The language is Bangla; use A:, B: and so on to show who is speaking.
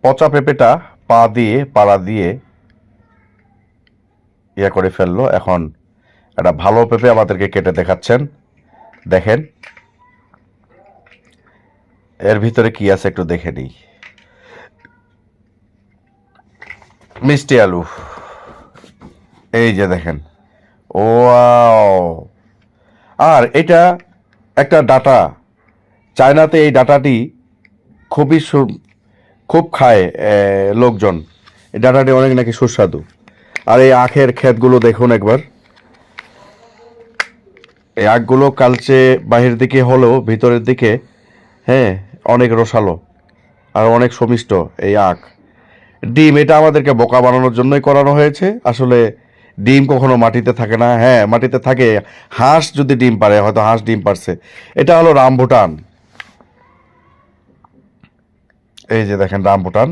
A: পচা পেঁপেটা পা দিয়ে পাড়া দিয়ে ইয়ে করে ফেললো। এখন একটা ভালো পেঁপে আমাদেরকে কেটে দেখাচ্ছেন। দেখেন এর ভিতরে কি আছে একটু দেখে নিই। মিষ্টি আলু, এই যে দেখেন। ওয়াও! আর এটা একটা ডাটা, চায়নাতে এই ডাটাটি খুবই খুব খায় লোকজন। এই ডাটাটি অনেক নাকি সুস্বাদু। আর এই আখের ক্ষেতগুলো দেখুন একবার। এই আখগুলো কালচে বাহির দিকে হলেও ভিতরের দিকে হ্যাঁ অনেক রসালো আর অনেক সমিষ্ট এই আখ। ডিম এটা আমাদেরকে বোকা বানানোর জন্যই করানো হয়েছে। আসলে ডিম কখনো মাটিতে থাকে না। হ্যাঁ মাটিতে থাকে, হাঁস যদি ডিম পারে, হয়তো হাঁস ডিম পারছে। এটা হলো রামভুটান, এই যে দেখেন রামভুটান।